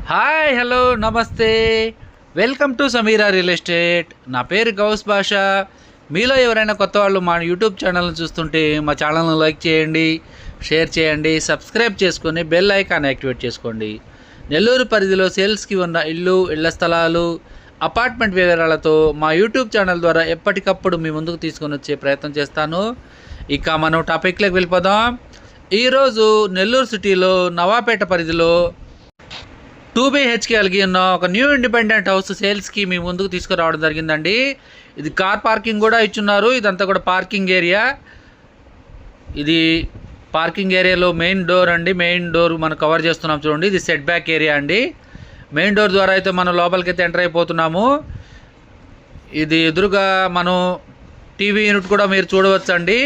Hi hello నమస్తే welcome to Sameera real estate. నా పేరు గౌస్ బాషా. మీలో ఎవరైనా కొత్త వాళ్ళు మా యూట్యూబ్ ఛానల్ని చూస్తుంటే మా ఛానల్ని లైక్ చేయండి, షేర్ చేయండి, సబ్స్క్రైబ్ చేసుకొని బెల్ ఐకాన్ యాక్టివేట్ చేసుకోండి. నెల్లూరు పరిధిలో సేల్స్కి ఉన్న ఇళ్ల స్థలాలు, అపార్ట్మెంట్ వివరాలతో మా యూట్యూబ్ ఛానల్ ద్వారా ఎప్పటికప్పుడు మీ ముందుకు తీసుకొని వచ్చే ప్రయత్నం చేస్తాను. ఇక మనం టాపిక్లోకి వెళ్ళిపోదాం. ఈరోజు నెల్లూరు సిటీలో నవాపేట పరిధిలో 2 BHK కలిగి ఉన్న ఒక న్యూ ఇండిపెండెంట్ హౌస్ సేల్స్కి మీ ముందుకు తీసుకురావడం జరిగిందండి. ఇది కార్ పార్కింగ్ కూడా ఇచ్చున్నారు. ఇదంతా కూడా పార్కింగ్ ఏరియా. ఇది పార్కింగ్ ఏరియాలో మెయిన్ డోర్ అండి. మెయిన్ డోర్ మనం కవర్ చేస్తున్నాం చూడండి. ఇది సెట్ బ్యాక్ ఏరియా అండి. మెయిన్ డోర్ ద్వారా అయితే మనం లోపలికి అయితే ఎంటర్ అయిపోతున్నాము. ఇది ఎదురుగా మనం టీవీ యూనిట్ కూడా మీరు చూడవచ్చండి.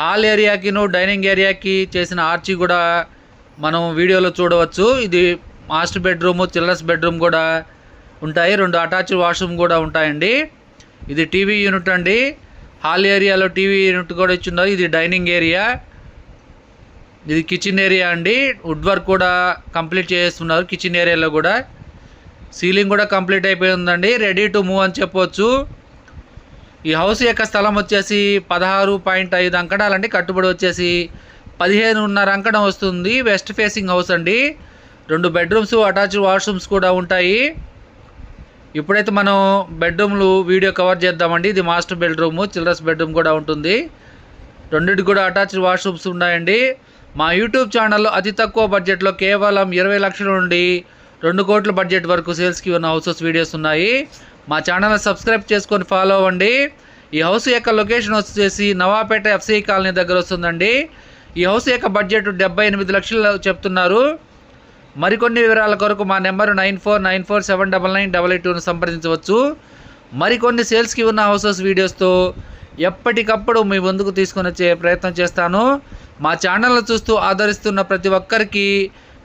హాల్ ఏరియాకిను డైనింగ్ ఏరియాకి చేసిన ఆర్చి కూడా మనం వీడియోలో చూడవచ్చు. ఇది మాస్టర్ బెడ్రూమ్, చిల్డ్రన్స్ బెడ్రూమ్ కూడా ఉంటాయి. 2 అటాచ్డ్ వాష్రూమ్ కూడా ఉంటాయండి. ఇది టీవీ యూనిట్ అండి. హాల్ ఏరియాలో టీవీ యూనిట్ కూడా ఇచ్చున్నారు. ఇది డైనింగ్ ఏరియా. ఇది కిచెన్ ఏరియా అండి. వుడ్ వర్క్ కూడా కంప్లీట్ చేస్తున్నారు కిచెన్ ఏరియాలో కూడా. సీలింగ్ కూడా కంప్లీట్ అయిపోయి ఉందండి. రెడీ టు మూవ్ అని చెప్పవచ్చు. ఈ హౌస్ యొక్క స్థలం వచ్చేసి 16.5 అంకణాలండి. కట్టుబడి వచ్చేసి 15.5 అంకణం వస్తుంది. వెస్ట్ ఫేసింగ్ హౌస్ అండి. 2 బెడ్రూమ్స్, అటాచ్డ్ వాష్రూమ్స్ కూడా ఉంటాయి. ఇప్పుడైతే మనం బెడ్రూమ్లు వీడియో కవర్ చేద్దామండి. ఇది మాస్టర్ బెడ్రూమ్, చిల్డ్రన్స్ బెడ్రూమ్ కూడా ఉంటుంది. రెండింటికి కూడా అటాచ్డ్ వాష్రూమ్స్ ఉన్నాయండి. మా యూట్యూబ్ ఛానల్లో అతి తక్కువ బడ్జెట్లో కేవలం 20 లక్షల నుండి 2 కోట్ల బడ్జెట్ వరకు సేల్స్కి ఉన్న హౌసెస్ వీడియోస్ ఉన్నాయి. మా ఛానల్ని సబ్స్క్రైబ్ చేసుకొని ఫాలో అవ్వండి. ఈ హౌస్ యొక్క లొకేషన్ వచ్చేసి నవాపేట FC కాలనీ దగ్గర వస్తుందండి. ఈ హౌస్ యొక్క బడ్జెట్ 78 లక్షలు చెప్తున్నారు. మరికొన్ని వివరాల కొరకు మా నెంబరు 9494799882ను సంప్రదించవచ్చు. మరికొన్ని సేల్స్కి ఉన్న హౌసెస్ వీడియోస్తో ఎప్పటికప్పుడు మీ ముందుకు తీసుకొని వచ్చే ప్రయత్నం చేస్తాను. మా ఛానల్ను చూస్తూ ఆదరిస్తున్న ప్రతి ఒక్కరికి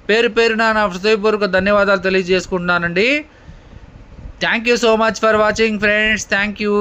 పేరు పేరున నా హృదయపూర్వక ధన్యవాదాలు తెలియజేసుకుంటున్నానండి. Thank you so much for watching friends. Thank you.